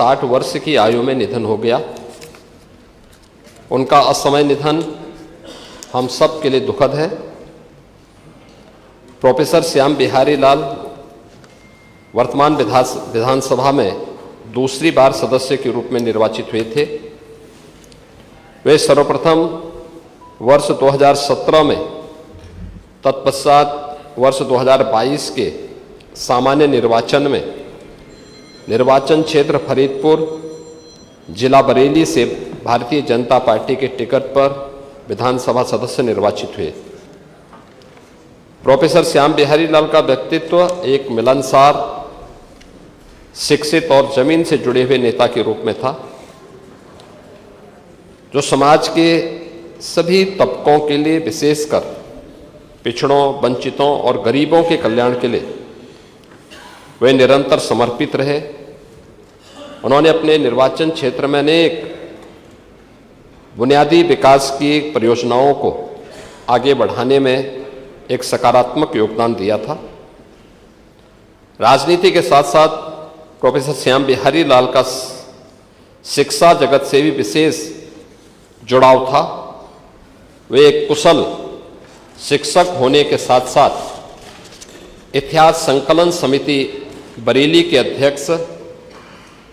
60 वर्ष की आयु में निधन हो गया। उनका असमय निधन हम सब के लिए दुखद है। प्रोफेसर श्याम बिहारी लाल वर्तमान विधानसभा में दूसरी बार सदस्य के रूप में निर्वाचित हुए थे। वे सर्वप्रथम वर्ष 2017 में, तत्पश्चात वर्ष 2022 के सामान्य निर्वाचन में निर्वाचन क्षेत्र फरीदपुर, जिला बरेली से भारतीय जनता पार्टी के टिकट पर विधानसभा सदस्य निर्वाचित हुए। प्रोफेसर श्याम बिहारी लाल का व्यक्तित्व एक मिलनसार, शिक्षित और जमीन से जुड़े हुए नेता के रूप में था, जो समाज के सभी तबकों के लिए, विशेषकर पिछड़ों, वंचितों और गरीबों के कल्याण के लिए वे निरंतर समर्पित रहे। उन्होंने अपने निर्वाचन क्षेत्र में अनेक बुनियादी विकास की परियोजनाओं को आगे बढ़ाने में एक सकारात्मक योगदान दिया था। राजनीति के साथ साथ प्रोफेसर श्याम बिहारी लाल का शिक्षा जगत से भी विशेष जुड़ाव था। वे एक कुशल शिक्षक होने के साथ साथ इतिहास संकलन समिति बरेली के अध्यक्ष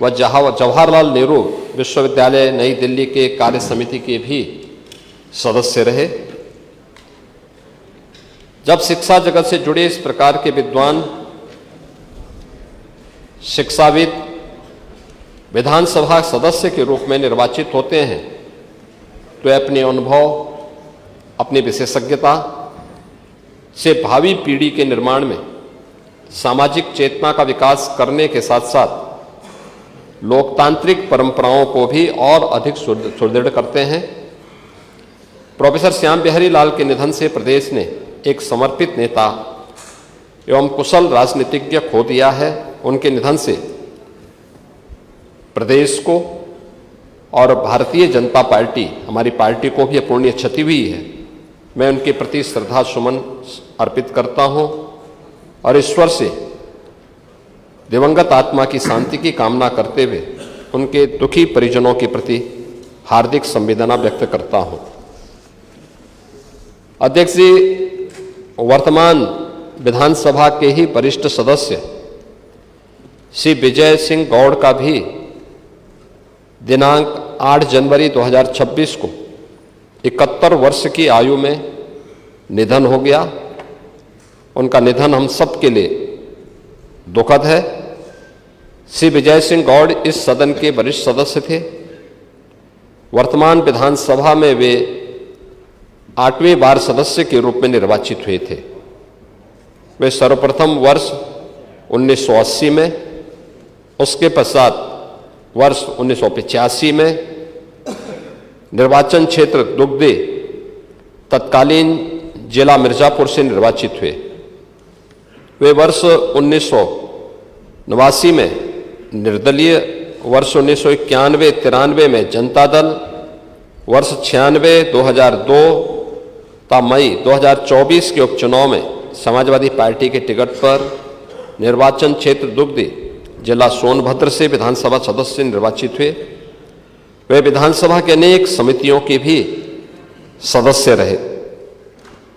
व जवाहरलाल नेहरू विश्वविद्यालय नई दिल्ली के कार्य समिति के भी सदस्य रहे। जब शिक्षा जगत से जुड़े इस प्रकार के विद्वान, शिक्षाविद विधानसभा सदस्य के रूप में निर्वाचित होते हैं तो अपने अनुभव, अपनी विशेषज्ञता से भावी पीढ़ी के निर्माण में सामाजिक चेतना का विकास करने के साथ साथ लोकतांत्रिक परंपराओं को भी और अधिक सुदृढ़ करते हैं। प्रोफेसर श्याम बिहारी लाल के निधन से प्रदेश ने एक समर्पित नेता एवं कुशल राजनीतिज्ञ खो दिया है। उनके निधन से प्रदेश को और भारतीय जनता पार्टी, हमारी पार्टी को भी अपूर्णीय क्षति हुई है। मैं उनके प्रति श्रद्धा सुमन अर्पित करता हूं और ईश्वर से दिवंगत आत्मा की शांति की कामना करते हुए उनके दुखी परिजनों के प्रति हार्दिक संवेदना व्यक्त करता हूं। अध्यक्ष जी, वर्तमान विधानसभा के ही वरिष्ठ सदस्य श्री विजय सिंह गौड़ का भी दिनांक 8 जनवरी 2026 को 71 वर्ष की आयु में निधन हो गया। उनका निधन हम सब के लिए दुखद है। श्री विजय सिंह गौड़ इस सदन के वरिष्ठ सदस्य थे। वर्तमान विधानसभा में वे 8वें बार सदस्य के रूप में निर्वाचित हुए थे। वे सर्वप्रथम वर्ष 1980 में, उसके पश्चात वर्ष 1985 में निर्वाचन क्षेत्र दुग्धे, तत्कालीन जिला मिर्जापुर से निर्वाचित हुए। वे वर्ष 1989 में निर्दलीय, वर्ष 1991-93 में जनता दल, वर्ष 96-2002 तथा मई 2024 के उपचुनाव में समाजवादी पार्टी के टिकट पर निर्वाचन क्षेत्र दुग्ध, जिला सोनभद्र से विधानसभा सदस्य निर्वाचित हुए। वे विधानसभा के अनेक समितियों के भी सदस्य रहे।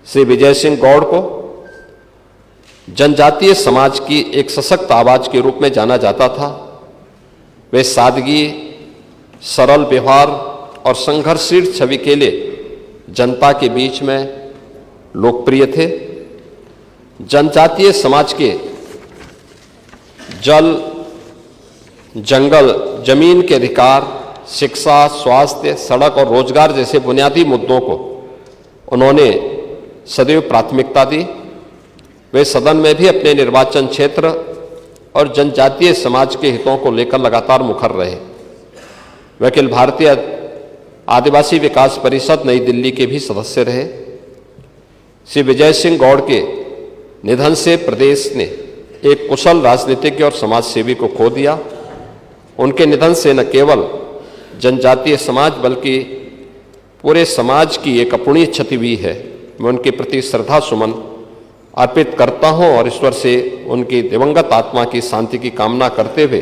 श्री विजय सिंह गौड़ को जनजातीय समाज की एक सशक्त आवाज के रूप में जाना जाता था। वे सादगी, सरल व्यवहार और संघर्षशील छवि के लिए जनता के बीच में लोकप्रिय थे। जनजातीय समाज के जल, जंगल, जमीन के अधिकार, शिक्षा, स्वास्थ्य, सड़क और रोजगार जैसे बुनियादी मुद्दों को उन्होंने सदैव प्राथमिकता दी। वे सदन में भी अपने निर्वाचन क्षेत्र और जनजातीय समाज के हितों को लेकर लगातार मुखर रहे। वे अखिल भारतीय आदिवासी विकास परिषद नई दिल्ली के भी सदस्य रहे। श्री विजय सिंह गौड़ के निधन से प्रदेश ने एक कुशल राजनीतिज्ञ और समाज सेवी को खो दिया। उनके निधन से न केवल जनजातीय समाज बल्कि पूरे समाज की एक अपूर्णीय क्षति हुई है। मैं उनके प्रति श्रद्धा सुमन अर्पित करता हूं और ईश्वर से उनकी दिवंगत आत्मा की शांति की कामना करते हुए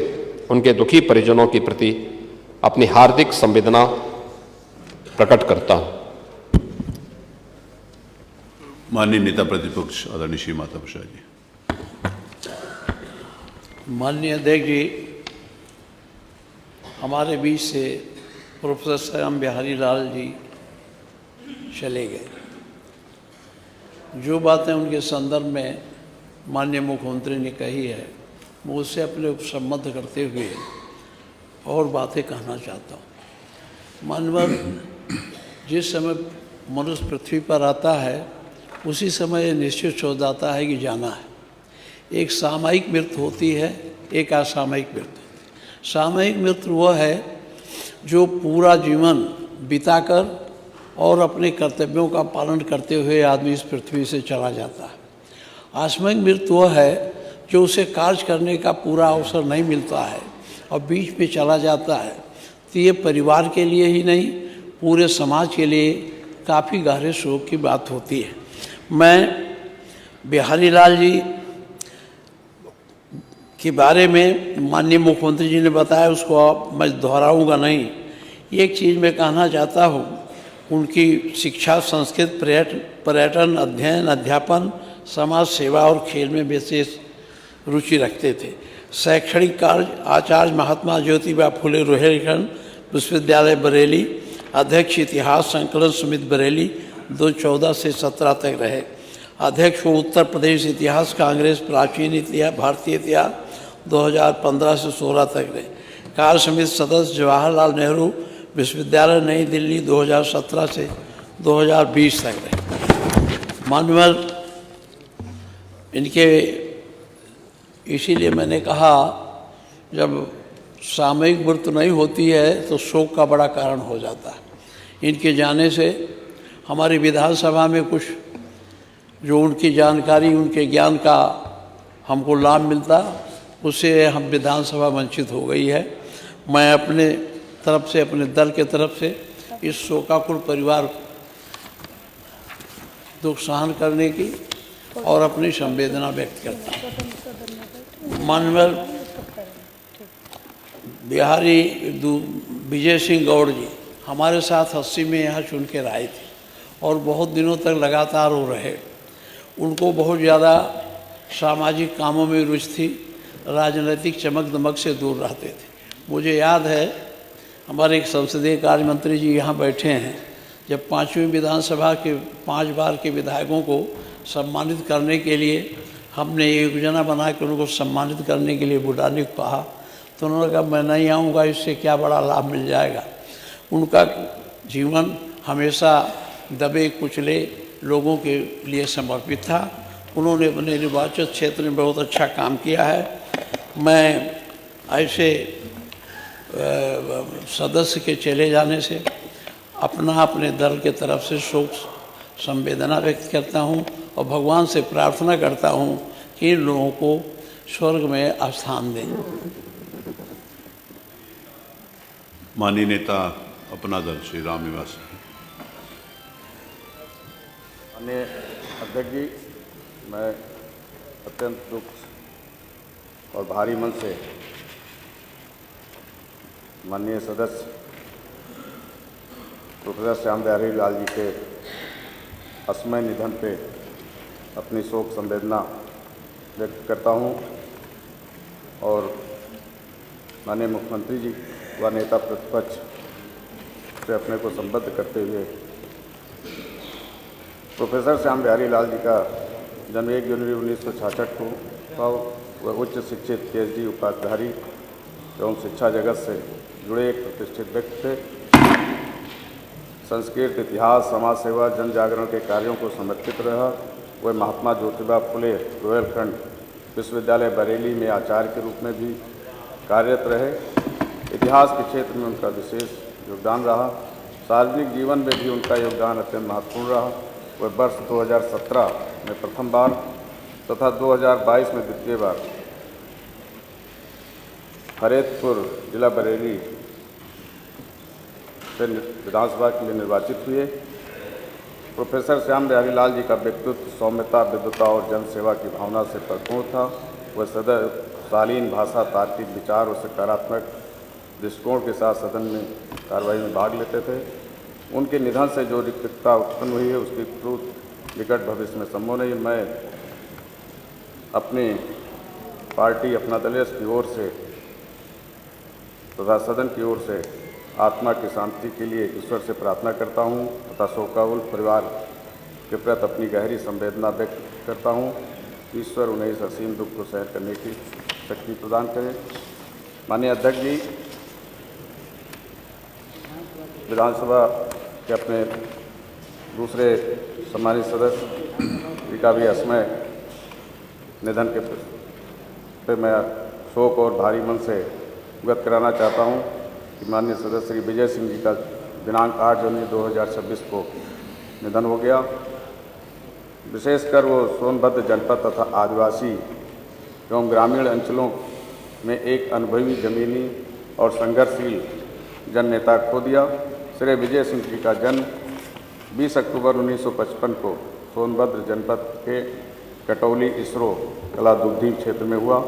उनके दुखी परिजनों के प्रति अपनी हार्दिक संवेदना प्रकट करता हूं। माननीय नेता प्रतिपक्ष आदरणीय श्री माता प्रसाद जी। माननीय अध्यक्ष जी, हमारे बीच से प्रोफेसर श्याम बिहारी लाल जी चले गए। जो बातें उनके संदर्भ में माननीय मुख्यमंत्री ने कही है, मैं उससे अपने संबद्ध करते हुए और बातें कहना चाहता हूँ। मानव जिस समय मनुष्य पृथ्वी पर आता है उसी समय ये निश्चित हो जाता है कि जाना है। एक सामयिक मृत्यु होती है, एक असामयिक मृत्यु होती है। सामयिक मृत्यु वह है जो पूरा जीवन बिताकर और अपने कर्तव्यों का पालन करते हुए आदमी इस पृथ्वी से चला जाता है। असामयिक मृत्यु वह है जो उसे कार्य करने का पूरा अवसर नहीं मिलता है और बीच में चला जाता है। तो ये परिवार के लिए ही नहीं, पूरे समाज के लिए काफ़ी गहरे शोक की बात होती है। मैं बिहारी लाल जी के बारे में माननीय मुख्यमंत्री जी ने बताया, उसको मैं दोहराऊंगा नहीं। एक चीज़ मैं कहना चाहता हूँ, उनकी शिक्षा, संस्कृत, पर्यटन, अध्ययन, अध्यापन, समाज सेवा और खेल में विशेष रुचि रखते थे। शैक्षणिक कार्य आचार्य महात्मा ज्योतिबा फुले रोहिलखंड विश्वविद्यालय बरेली, अध्यक्ष इतिहास संकलन समिति बरेली 2014 से 17 तक रहे। अध्यक्ष को उत्तर प्रदेश इतिहास कांग्रेस प्राचीन इतिहास भारतीय इतिहास 2015 से 16 तक रहे। कार्य समिति सदस्य जवाहरलाल नेहरू विश्वविद्यालय नई दिल्ली 2017 से 2020 तक रहे। माननीय इनके इसीलिए मैंने कहा, जब सामयिक मृत्यु नहीं होती है तो शोक का बड़ा कारण हो जाता है। इनके जाने से हमारी विधानसभा में कुछ जो उनकी जानकारी, उनके ज्ञान का हमको लाभ मिलता, उससे हम विधानसभा वंचित हो गई है। मैं अपने तरफ से, अपने दल के तरफ से इस शोकाकुल परिवार दुख सहन करने की और अपनी संवेदना व्यक्त करता हूँ। माननीय बिहारी विजय सिंह गौड़ जी हमारे साथ 80 में यहाँ चुन के आए थे और बहुत दिनों तक लगातार वो रहे। उनको बहुत ज़्यादा सामाजिक कामों में रुचि थी, राजनीतिक चमक दमक से दूर रहते थे। मुझे याद है हमारे एक संसदीय कार्य मंत्री जी यहाँ बैठे हैं, जब 5वीं विधानसभा के 5 बार के विधायकों को सम्मानित करने के लिए हमने एक योजना बना के उनको सम्मानित करने के लिए बुलाने को कहा, तो उन्होंने कहा मैं नहीं आऊँगा, इससे क्या बड़ा लाभ मिल जाएगा। उनका जीवन हमेशा दबे कुचले लोगों के लिए समर्पित था। उन्होंने अपने निर्वाचित क्षेत्र में बहुत अच्छा काम किया है। मैं ऐसे सदस्य के चले जाने से अपने दल के तरफ से शोक संवेदना व्यक्त करता हूं और भगवान से प्रार्थना करता हूं कि इन लोगों को स्वर्ग में स्थान दें। माननीय नेता अपना दल श्री राम निवास। माननीय अध्यक्ष जी, मैं अत्यंत दुख और भारी मन से माननीय सदस्य प्रोफेसर श्याम बिहारी लाल जी के असमय निधन पे अपनी शोक संवेदना व्यक्त करता हूं और माननीय मुख्यमंत्री जी व नेता प्रतिपक्ष से अपने को संबद्ध करते हुए प्रोफेसर श्याम बिहारी लाल जी का जन्म 1 जनवरी 1966 को हुआ। वह उच्च शिक्षित PhD उपाधिधारी एवं शिक्षा जगत से जुड़े एक प्रतिष्ठित व्यक्ति थे। संस्कृत, इतिहास, समाज सेवा, जन जागरण के कार्यों को समर्पित रहा। वह महात्मा ज्योतिबा फुले रोहिलखंड विश्वविद्यालय बरेली में आचार्य के रूप में भी कार्यरत रहे। इतिहास के क्षेत्र में उनका विशेष योगदान रहा। सार्वजनिक जीवन में भी उनका योगदान अत्यंत महत्वपूर्ण रहा। वह वर्ष 2017 में प्रथम बार तथा 2022 में द्वितीय बार फरीदपुर जिला बरेली से विधानसभा के लिए निर्वाचित हुए। प्रोफेसर श्याम बिहारी लाल जी का व्यक्तित्व सौम्यता, विद्वता और जन सेवा की भावना से परिपूर्ण था। वह शालीन भाषा, तार्किक विचार और सकारात्मक दृष्टिकोण के साथ सदन में कार्रवाई में भाग लेते थे। उनके निधन से जो रिक्तता उत्पन्न हुई है उसकी पूर्व निकट भविष्य में संभव नहीं। मैं अपनी पार्टी, अपना दल की ओर से तथा सदन की ओर से आत्मा की शांति के लिए ईश्वर से प्रार्थना करता हूँ तथा शोकाकुल परिवार के प्रति अपनी गहरी संवेदना व्यक्त करता हूँ। ईश्वर उन्हें इस असीम दुख को सहन करने की शक्ति प्रदान करें। माननीय अध्यक्ष जी, विधानसभा के अपने दूसरे सम्मानित सदस्य जी का भी असमय निधन के पे मैं शोक और भारी मन से अवगत कराना चाहता हूं कि माननीय सदस्य श्री विजय सिंह जी का दिनांक 8 जनवरी 2026 को निधन हो गया। विशेषकर वो सोनभद्र जनपद तथा आदिवासी एवं ग्रामीण अंचलों में एक अनुभवी, जमीनी और संघर्षशील जन नेता खो दिया। श्री विजय सिंह जी का जन्म 20 अक्टूबर 1955 को सोनभद्र जनपद के कटौली इसरो कला दुग्धी क्षेत्र में हुआ।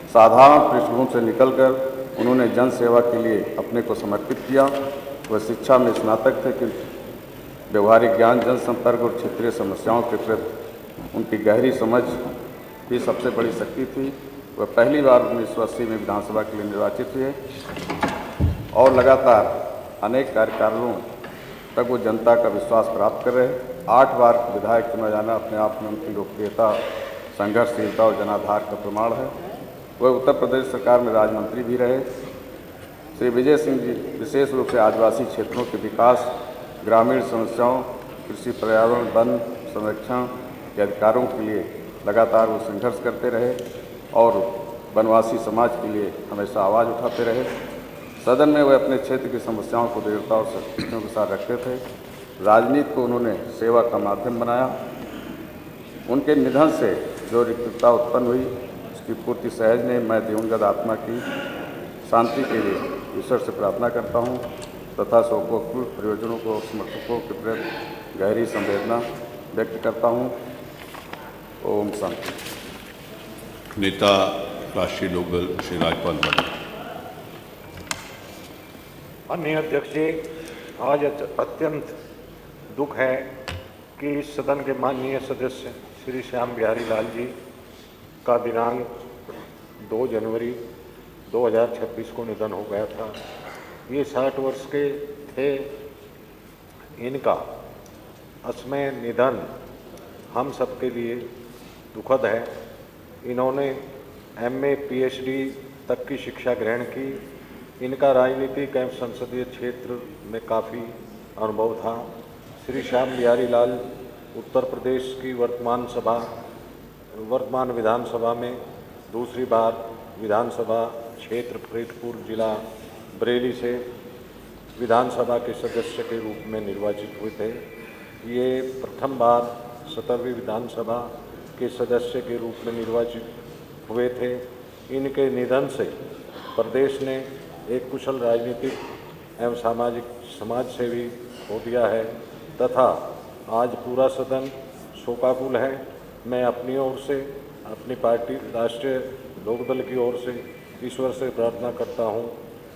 साधारण पृष्ठभूमि से निकलकर उन्होंने जन सेवा के लिए अपने को समर्पित किया। वह शिक्षा में स्नातक थे कि व्यवहारिक ज्ञान, जनसंपर्क और क्षेत्रीय समस्याओं के प्रति उनकी गहरी समझ भी सबसे बड़ी शक्ति थी। वह पहली बार 1980 में विधानसभा के लिए निर्वाचित हुए और लगातार अनेक कार्यकालों तक वो जनता का विश्वास प्राप्त कर रहे। 8 बार विधायक चुना जाना अपने आप में उनकी लोकप्रियता, संघर्षशीलता और जनाधार का प्रमाण है। वह उत्तर प्रदेश सरकार में राज्य मंत्री भी रहे। श्री विजय सिंह जी विशेष रूप से आदिवासी क्षेत्रों के विकास, ग्रामीण समस्याओं, कृषि, पर्यावरण, वन संरक्षण के अधिकारों के लिए लगातार वो संघर्ष करते रहे और वनवासी समाज के लिए हमेशा आवाज़ उठाते रहे। सदन में वे अपने क्षेत्र की समस्याओं को दृढ़ता और सख्तियों के साथ रखते थे। राजनीति को उन्होंने सेवा का माध्यम बनाया। उनके निधन से जो रिक्तता उत्पन्न हुई उसकी पूर्ति सहज नहीं। मैं दिवंगत आत्मा की शांति के लिए ईश्वर से प्रार्थना करता हूँ तथा शोकाकुल परिजनों को, समर्थकों के प्रति गहरी संवेदना व्यक्त करता हूँ। ओम शांति। नेता राष्ट्रीय लोकदल श्री राजपाल भट्ट। माननीय अध्यक्ष जी, आज अत्यंत दुख है कि इस सदन के माननीय सदस्य श्री श्याम बिहारी लाल जी का दिनांक 2 जनवरी 2026 को निधन हो गया था। ये 60 वर्ष के थे। इनका असमय निधन हम सबके लिए दुखद है। इन्होंने MA PhD तक की शिक्षा ग्रहण की। इनका राजनीतिक एवं संसदीय क्षेत्र में काफ़ी अनुभव था। श्री श्याम बिहारी लाल उत्तर प्रदेश की वर्तमान विधानसभा में दूसरी बार विधानसभा क्षेत्र फरीदपुर जिला बरेली से विधानसभा के सदस्य के रूप में निर्वाचित हुए थे। ये प्रथम बार 17वीं विधानसभा के सदस्य के रूप में निर्वाचित हुए थे। इनके निधन से प्रदेश ने एक कुशल राजनीतिक एवं समाज सेवी खो दिया है तथा आज पूरा सदन शोकाकुल है। मैं अपनी ओर से, अपनी पार्टी राष्ट्रीय लोकदल की ओर से ईश्वर से प्रार्थना करता हूं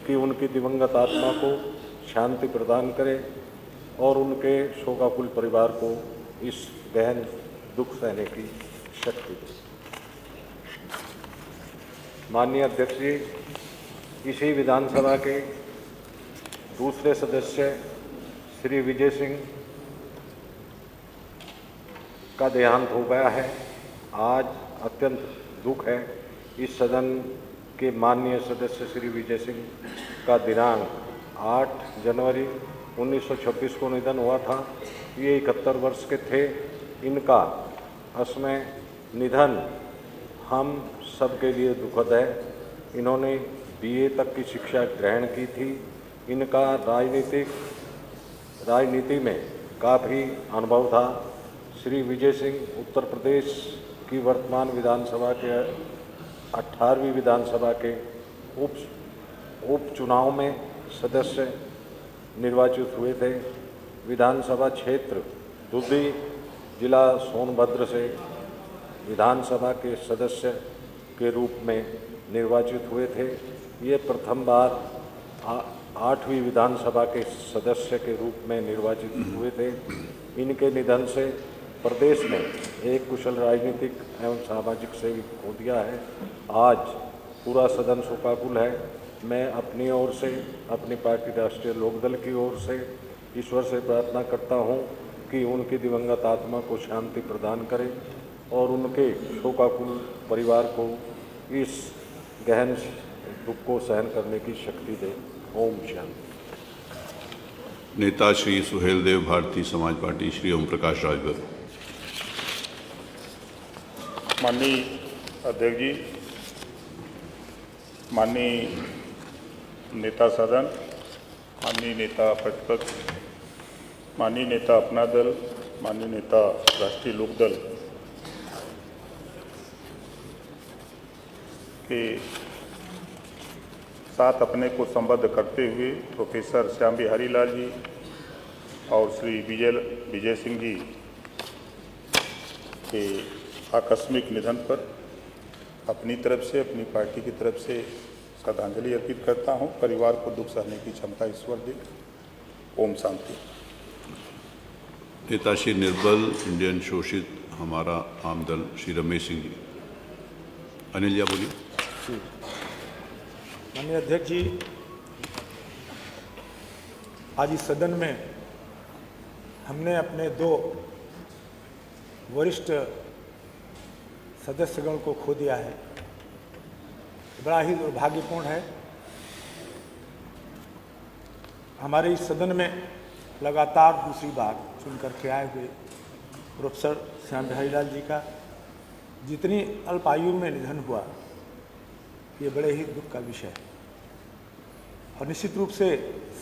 कि उनकी दिवंगत आत्मा को शांति प्रदान करे और उनके शोकाकुल परिवार को इस गहन दुख सहने की शक्ति दे। माननीय अध्यक्ष जी, इसी विधानसभा के दूसरे सदस्य श्री विजय सिंह का देहांत हो गया है। आज अत्यंत दुख है। इस सदन के माननीय सदस्य श्री विजय सिंह का दिनांक 8 जनवरी 1926 को निधन हुआ था। ये 71 वर्ष के थे। इनका असमय निधन हम सब के लिए दुखद है। इन्होंने BA तक की शिक्षा ग्रहण की थी। इनका राजनीति में काफ़ी अनुभव था। श्री विजय सिंह उत्तर प्रदेश की वर्तमान विधानसभा के 18वीं विधानसभा के उपचुनाव में सदस्य निर्वाचित हुए थे। विधानसभा क्षेत्र दुग्धी जिला सोनभद्र से विधानसभा के सदस्य के रूप में निर्वाचित हुए थे। ये प्रथम बार 8वीं विधानसभा के सदस्य के रूप में निर्वाचित हुए थे। इनके निधन से प्रदेश में एक कुशल राजनीतिक एवं सामाजिक सेवी खो दिया है। आज पूरा सदन शोकाकुल है। मैं अपनी ओर से, अपनी पार्टी राष्ट्रीय लोकदल की ओर से ईश्वर से प्रार्थना करता हूं कि उनकी दिवंगत आत्मा को शांति प्रदान करे और उनके शोकाकुल परिवार को इस गहन दुख को सहन करने की शक्ति दे। ओम शांति। नेता श्री सुहेल देव, भारतीय समाज पार्टी, श्री ओम प्रकाश राजभर। माननीय अध्यक्ष जी, माननीय नेता सदन, माननीय नेता प्रतिपक्ष, माननीय नेता अपना दल, माननीय नेता राष्ट्रीय लोकदल के साथ अपने को संबद्ध करते हुए प्रोफेसर श्याम बिहारी लाल जी और श्री विजय सिंह जी के आकस्मिक निधन पर अपनी तरफ से, अपनी पार्टी की तरफ से श्रद्धांजलि अर्पित करता हूं। परिवार को दुख सहने की क्षमता ईश्वर दे। ओम शांति। नेता श्री निर्बल इंडियन शोषित हमारा आम दल, श्री रमेश सिंह जी। अनिल जी बोलिए। माननीय अध्यक्ष जी, आज इस सदन में हमने अपने 2 वरिष्ठ सदस्यगण को खो दिया है। बड़ा ही दुर्भाग्यपूर्ण है। हमारे इस सदन में लगातार दूसरी बार चुन करके आए हुए प्रोफेसर श्याम बिहारी लाल जी का जितनी अल्प आयु में निधन हुआ, ये बड़े ही दुख का विषय है और निश्चित रूप से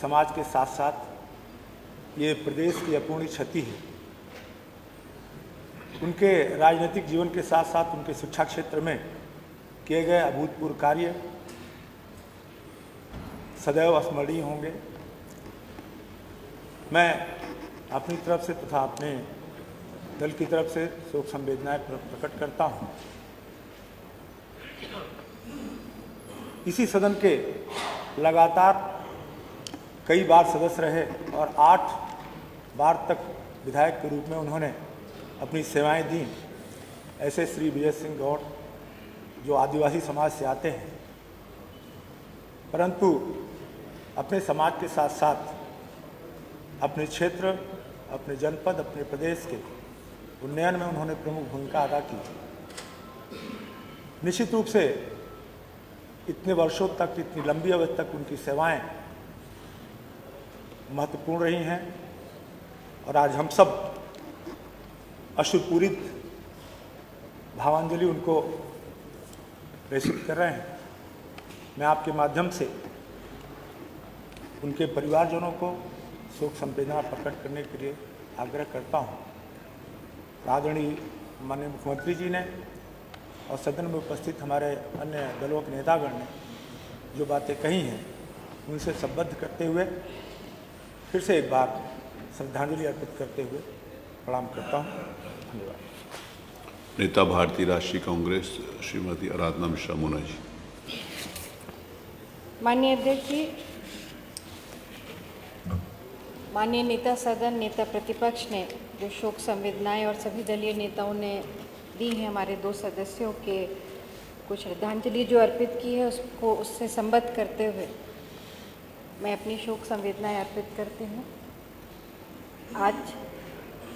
समाज के साथ साथ ये प्रदेश की अपूर्णीय क्षति है। उनके राजनीतिक जीवन के साथ साथ उनके शिक्षा क्षेत्र में किए गए अभूतपूर्व कार्य सदैव स्मरणीय होंगे। मैं अपनी तरफ से तथा अपने दल की तरफ से शोक संवेदनाएं प्रकट करता हूं। इसी सदन के लगातार कई बार सदस्य रहे और 8 बार तक विधायक के रूप में उन्होंने अपनी सेवाएं दी। ऐसे श्री विजय सिंह गौड़ जो आदिवासी समाज से आते हैं, परंतु अपने समाज के साथ साथ अपने क्षेत्र, अपने जनपद, अपने प्रदेश के उन्नयन में उन्होंने प्रमुख भूमिका अदा की। निश्चित रूप से इतने वर्षों तक, इतनी लंबी अवधि तक उनकी सेवाएं महत्वपूर्ण रही हैं और आज हम सब अश्रुपूरित भावांजलि उनको प्रेषित कर रहे हैं। मैं आपके माध्यम से उनके परिवारजनों को शोक संवेदना प्रकट करने के लिए आग्रह करता हूं। आदरणीय माननीय मुख्यमंत्री जी ने और सदन में उपस्थित हमारे अन्य दलों के नेतागण ने जो बातें कही हैं, उनसे संबद्ध करते हुए फिर से एक बार श्रद्धांजलि अर्पित करते हुए प्रणाम करता हूँ। धन्यवाद। नेता भारतीय राष्ट्रीय कांग्रेस, श्रीमती आराधना मिश्रा मोना जी। माननीय अध्यक्ष जी, माननीय नेता सदन, नेता प्रतिपक्ष ने जो शोक संवेदनाएं और सभी दलीय नेताओं ने दी हैं हमारे 2 सदस्यों के कुछ श्रद्धांजलि जो अर्पित की है, उसको उससे संबद्ध करते हुए मैं अपनी शोक संवेदनाएं अर्पित करती हूँ। आज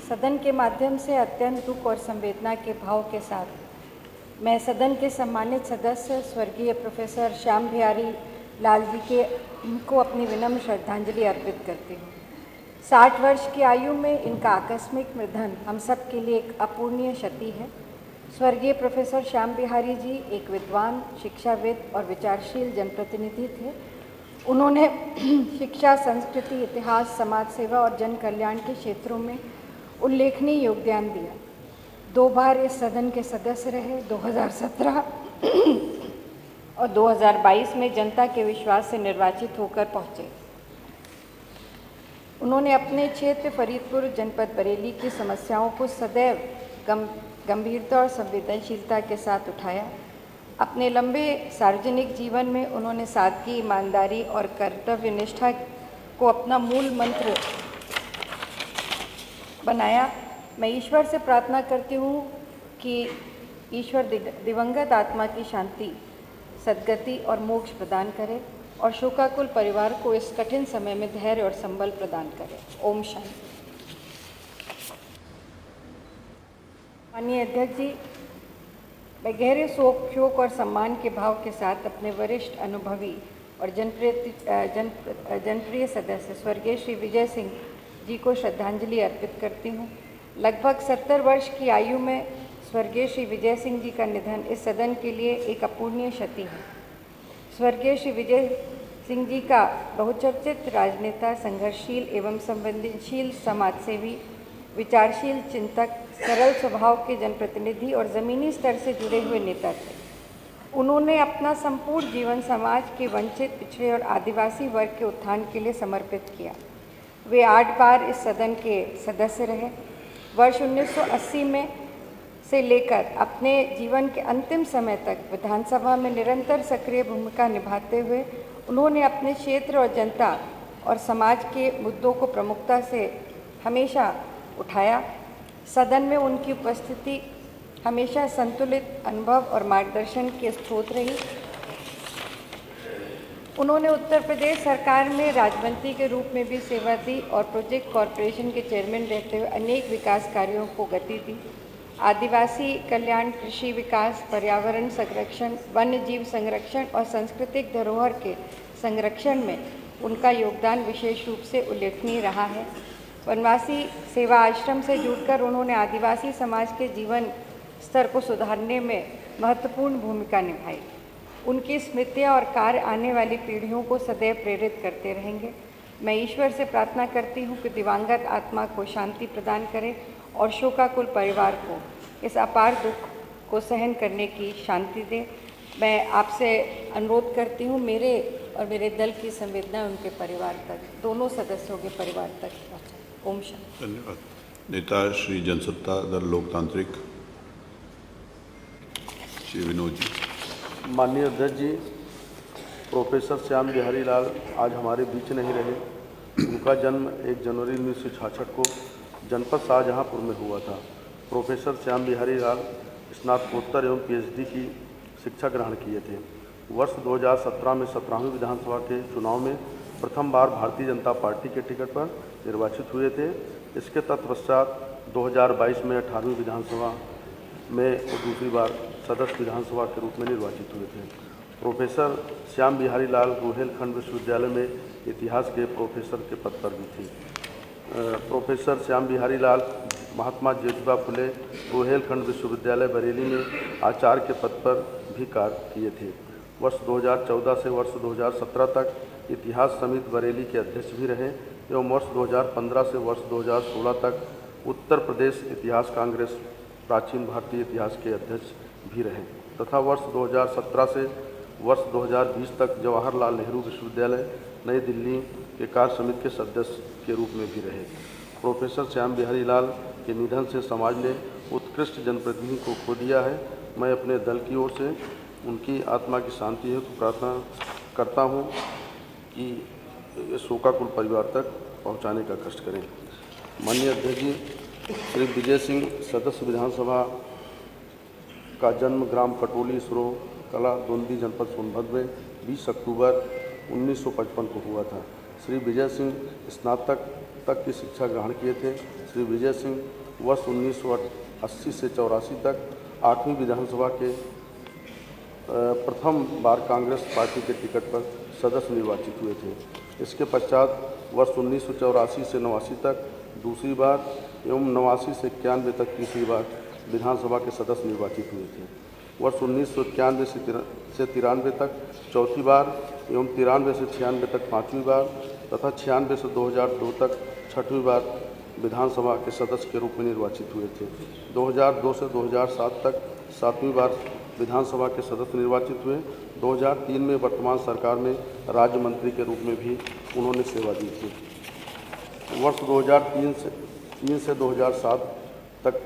सदन के माध्यम से अत्यंत दुख और संवेदना के भाव के साथ मैं सदन के सम्मानित सदस्य स्वर्गीय प्रोफेसर श्याम बिहारी लाल जी के को अपनी विनम्र श्रद्धांजलि अर्पित करती हूँ। 60 वर्ष की आयु में इनका आकस्मिक निधन हम सब के लिए एक अपूर्णीय क्षति है। स्वर्गीय प्रोफेसर श्याम बिहारी जी एक विद्वान, शिक्षाविद और विचारशील जनप्रतिनिधि थे। उन्होंने शिक्षा, संस्कृति, इतिहास, समाज सेवा और जन कल्याण के क्षेत्रों में उल्लेखनीय योगदान दिया। 2 बार इस सदन के सदस्य रहे, 2017 और 2022 में जनता के विश्वास से निर्वाचित होकर पहुँचे। उन्होंने अपने क्षेत्र फरीदपुर जनपद बरेली की समस्याओं को सदैव गंभीरता और संवेदनशीलता के साथ उठाया। अपने लंबे सार्वजनिक जीवन में उन्होंने सादगी, ईमानदारी और कर्तव्य निष्ठा को अपना मूल मंत्र बनाया। मैं ईश्वर से प्रार्थना करती हूँ कि ईश्वर दिवंगत आत्मा की शांति, सद्गति और मोक्ष प्रदान करे और शोकाकुल परिवार को इस कठिन समय में धैर्य और संबल प्रदान करे। ओम शांति। माननीय अध्यक्ष जी, मैं गहरे शोक और सम्मान के भाव के साथ अपने वरिष्ठ, अनुभवी और जनप्रिय सदस्य स्वर्गीय श्री विजय सिंह जी को श्रद्धांजलि अर्पित करती हूँ। लगभग 70 वर्ष की आयु में स्वर्गीय श्री विजय सिंह जी का निधन इस सदन के लिए एक अपूर्णीय क्षति है। स्वर्गीय श्री विजय सिंह जी का बहुचर्चित राजनेता, संघर्षशील एवं संवेदनशील समाजसेवी, विचारशील चिंतक, सरल स्वभाव के जनप्रतिनिधि और ज़मीनी स्तर से जुड़े हुए नेता थे। उन्होंने अपना संपूर्ण जीवन समाज के वंचित, पिछड़े और आदिवासी वर्ग के उत्थान के लिए समर्पित किया। वे 8 बार इस सदन के सदस्य रहे। वर्ष 1980 में से लेकर अपने जीवन के अंतिम समय तक विधानसभा में निरंतर सक्रिय भूमिका निभाते हुए उन्होंने अपने क्षेत्र और जनता और समाज के मुद्दों को प्रमुखता से हमेशा उठाया। सदन में उनकी उपस्थिति हमेशा संतुलित अनुभव और मार्गदर्शन के स्रोत रही। उन्होंने उत्तर प्रदेश सरकार में राज्यमंत्री के रूप में भी सेवा दी और प्रोजेक्ट कॉरपोरेशन के चेयरमैन रहते हुए अनेक विकास कार्यों को गति दी। आदिवासी कल्याण, कृषि विकास, पर्यावरण संरक्षण, वन्य जीव संरक्षण और सांस्कृतिक धरोहर के संरक्षण में उनका योगदान विशेष रूप से उल्लेखनीय रहा है। वनवासी सेवा आश्रम से जुड़कर उन्होंने आदिवासी समाज के जीवन स्तर को सुधारने में महत्वपूर्ण भूमिका निभाई। उनकी स्मृतियाँ और कार्य आने वाली पीढ़ियों को सदैव प्रेरित करते रहेंगे। मैं ईश्वर से प्रार्थना करती हूँ कि दिवंगत आत्मा को शांति प्रदान करे और शोकाकुल परिवार को इस अपार दुख को सहन करने की शांति दे। मैं आपसे अनुरोध करती हूँ मेरे और मेरे दल की संवेदना उनके परिवार तक, दोनों सदस्यों के परिवार तक पहुँचाए। ओम शांति। धन्यवाद। नेता श्री जनसत्ता दल लोकतांत्रिक श्री विनोद जी। माननीय अध्यक्ष जी, प्रोफेसर श्याम बिहारी लाल आज हमारे बीच नहीं रहे। उनका जन्म 1 जनवरी 1966 को जनपद शाहजहांपुर में हुआ था। प्रोफेसर श्याम बिहारी लाल स्नातकोत्तर एवं पीएचडी की शिक्षा ग्रहण किए थे। वर्ष 2017 में 17वीं विधानसभा के चुनाव में प्रथम बार भारतीय जनता पार्टी के टिकट पर निर्वाचित हुए थे। इसके तत्पश्चात 2022 में 18वीं विधानसभा में दूसरी बार सदस्य विधानसभा के रूप में निर्वाचित हुए थे। प्रोफेसर श्याम बिहारी लाल रुहेलखंड विश्वविद्यालय में इतिहास के प्रोफेसर के पद पर भी थे। प्रोफेसर श्याम बिहारी लाल महात्मा ज्योतिबा फुले रुहेलखंड विश्वविद्यालय बरेली में आचार्य के पद पर भी कार्य किए थे। वर्ष 2014 से वर्ष 2017 तक इतिहास समिति बरेली के अध्यक्ष भी रहे एवं वर्ष 2015 से वर्ष 2016 तक उत्तर प्रदेश इतिहास कांग्रेस प्राचीन भारतीय इतिहास के अध्यक्ष भी रहे तथा वर्ष 2017 से वर्ष 2020 तक जवाहरलाल नेहरू विश्वविद्यालय नई दिल्ली के कार्य समिति के सदस्य के रूप में भी रहे। प्रोफेसर श्याम बिहारी लाल के निधन से समाज ने उत्कृष्ट जनप्रतिनिधि को खो दिया है। मैं अपने दल की ओर से उनकी आत्मा की शांति हेतु प्रार्थना करता हूं कि शोकाकुल परिवार तक पहुंचाने का कष्ट करें। माननीय अध्यक्ष जी, श्री विजय सिंह सदस्य विधानसभा का जन्म ग्राम कटोली सरो कला दोंदी जनपद सोनभद्र में 20 अक्टूबर 1955 को हुआ था। श्री विजय सिंह स्नातक तक की शिक्षा ग्रहण किए थे। श्री विजय सिंह वर्ष 1980 से 84 तक 8वीं विधानसभा के प्रथम बार कांग्रेस पार्टी के टिकट पर सदस्य निर्वाचित हुए थे। इसके पश्चात वर्ष 1984 से 89 तक दूसरी बार एवं 89 से 91 तक तीसरी बार विधानसभा के सदस्य निर्वाचित हुए थे। वर्ष 1991 से 93 तक चौथी बार एवं 93 से 96 तक पाँचवीं बार तथा 96 से 2002 तक छठवीं बार विधानसभा के सदस्य के रूप में निर्वाचित हुए थे। 2002 से 2007 तक सातवीं बार विधानसभा के सदस्य निर्वाचित हुए। 2003 में वर्तमान सरकार में राज्य मंत्री के रूप में भी उन्होंने सेवा दी थी। वर्ष 2003 से 2007 तक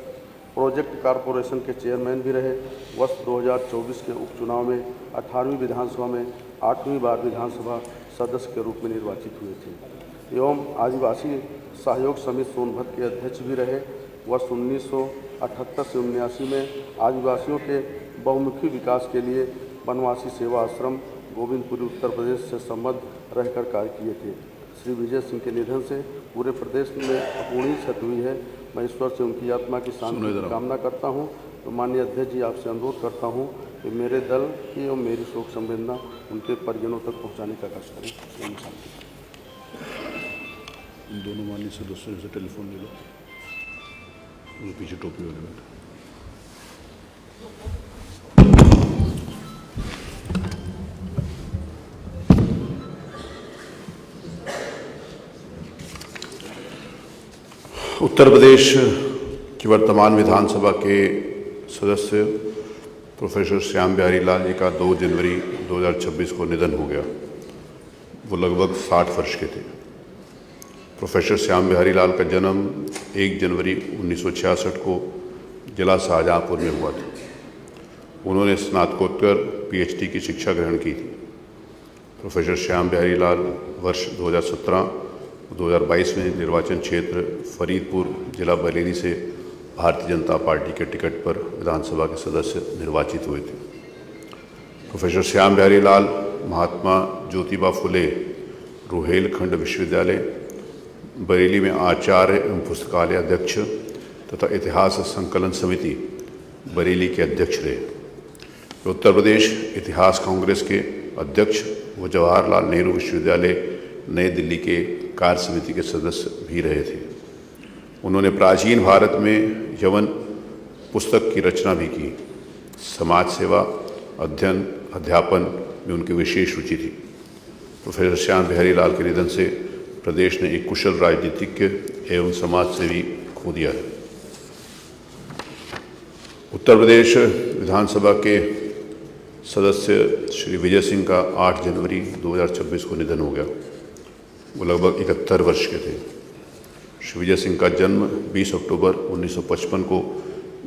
प्रोजेक्ट कॉरपोरेशन के चेयरमैन भी रहे। वर्ष 2024 के उपचुनाव में 18वीं विधानसभा में 8वीं बार विधानसभा सदस्य के रूप में निर्वाचित हुए थे एवं आदिवासी सहयोग समिति सोनभद्र के अध्यक्ष भी रहे। वर्ष 1978 से 1979 में आदिवासियों के बहुमुखी विकास के लिए वनवासी सेवा आश्रम गोविंदपुरी उत्तर प्रदेश से संबद्ध रहकर कार्य किए थे। श्री विजय सिंह के निधन से पूरे प्रदेश में अपूर्णीय क्षति हुई है। मैं ईश्वर से उनकी आत्मा की शांति की कामना करता हूं। तो माननीय अध्यक्ष जी, आपसे अनुरोध करता हूं कि मेरे दल की एवं मेरी शोक संवेदना उनके परिजनों तक पहुंचाने का कष्ट करें। दोनों माननीय सदस्यों से टेलीफोन ले लो, वो पीछे टोपी वाले बैठे। उत्तर प्रदेश की वर्तमान विधानसभा के सदस्य प्रोफेसर श्याम बिहारी लाल जी का 2 जनवरी 2026 को निधन हो गया। वो लगभग 60 वर्ष के थे। प्रोफेसर श्याम बिहारी लाल का जन्म 1 जनवरी 1966 को जिला शाहजहाँपुर में हुआ था। उन्होंने स्नातकोत्तर पीएचडी की शिक्षा ग्रहण की थी। प्रोफेसर श्याम बिहारी लाल वर्ष 2017-2022 में निर्वाचन क्षेत्र फरीदपुर जिला बरेली से भारतीय जनता पार्टी के टिकट पर विधानसभा के सदस्य निर्वाचित हुए थे। प्रोफेसर श्याम बिहारी लाल महात्मा ज्योतिबा फुले रुहेलखंड विश्वविद्यालय बरेली में आचार्य एवं पुस्तकालय अध्यक्ष तथा इतिहास संकलन समिति बरेली के अध्यक्ष रहे। उत्तर प्रदेश इतिहास कांग्रेस के अध्यक्ष व जवाहरलाल नेहरू विश्वविद्यालय नई दिल्ली के कार्य समिति के सदस्य भी रहे थे। उन्होंने प्राचीन भारत में यवन पुस्तक की रचना भी की। समाज सेवा, अध्ययन, अध्यापन में उनकी विशेष रुचि थी। प्रोफेसर श्याम बिहारी लाल के निधन से प्रदेश ने एक कुशल राजनीतिज्ञ एवं समाजसेवी खो दिया है। उत्तर प्रदेश विधानसभा के सदस्य श्री विजय सिंह का 8 जनवरी 2026 को निधन हो गया। वो लगभग 71 वर्ष के थे। श्री विजय सिंह का जन्म 20 अक्टूबर 1955 को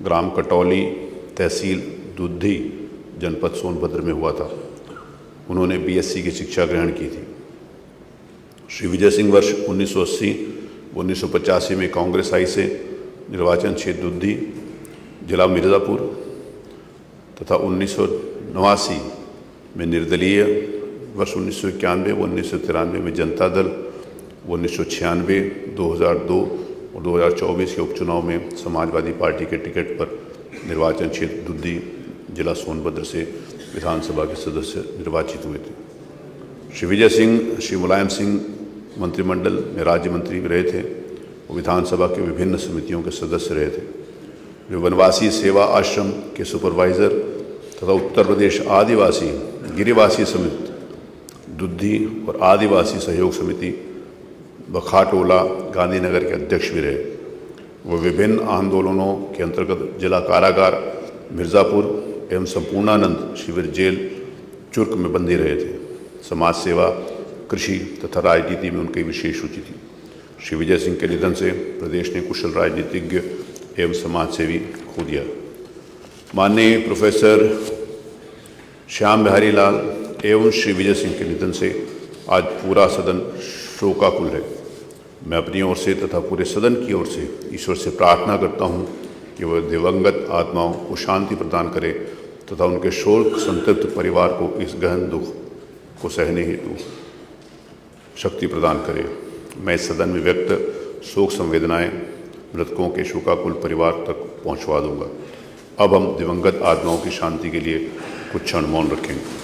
ग्राम कटौली, तहसील दुद्धी, जनपद सोनभद्र में हुआ था। उन्होंने बीएससी की शिक्षा ग्रहण की थी। श्री विजय सिंह वर्ष 1980-1985 में कांग्रेस आई से निर्वाचन क्षेत्र दुद्धी, जिला मिर्ज़ापुर तथा 1989 में निर्दलीय, वर्ष 1991 व 1993 में जनता दल, 1996, 2002 और 2024 के उपचुनाव में समाजवादी पार्टी के टिकट पर निर्वाचन क्षेत्र दुद्धी, जिला सोनभद्र से विधानसभा के सदस्य निर्वाचित हुए थे। श्री विजय सिंह श्री मुलायम सिंह मंत्रिमंडल में राज्य मंत्री भी रहे थे। वो विधानसभा के विभिन्न समितियों के सदस्य रहे थे। वे वनवासी सेवा आश्रम के सुपरवाइज़र तथा उत्तर प्रदेश आदिवासी गिरिवासी समिति दुद्धी और आदिवासी सहयोग समिति बखाटोला गांधीनगर के अध्यक्ष भी रहे। वो विभिन्न आंदोलनों के अंतर्गत जिला कारागार मिर्ज़ापुर एवं संपूर्णानंद शिविर जेल चुर्क में बंदी रहे थे। समाज सेवा, कृषि तथा राजनीति में उनकी विशेष रुचि थी। श्री विजय सिंह के निधन से प्रदेश ने कुशल राजनीतिज्ञ एवं समाजसेवी खो दिया। माननीय प्रोफेसर श्याम बिहारी लाल एवं श्री विजय सिंह के निधन से आज पूरा सदन शोकाकुल है। मैं अपनी ओर से तथा पूरे सदन की ओर से ईश्वर से प्रार्थना करता हूँ कि वह दिवंगत आत्माओं को शांति प्रदान करे तथा उनके शोक संतप्त परिवार को इस गहन दुख को सहने हेतु शक्ति प्रदान करे। मैं इस सदन में व्यक्त शोक संवेदनाएं मृतकों के शोकाकुल परिवार तक पहुंचवा दूंगा। अब हम दिवंगत आत्माओं की शांति के लिए कुछ क्षण मौन रखेंगे।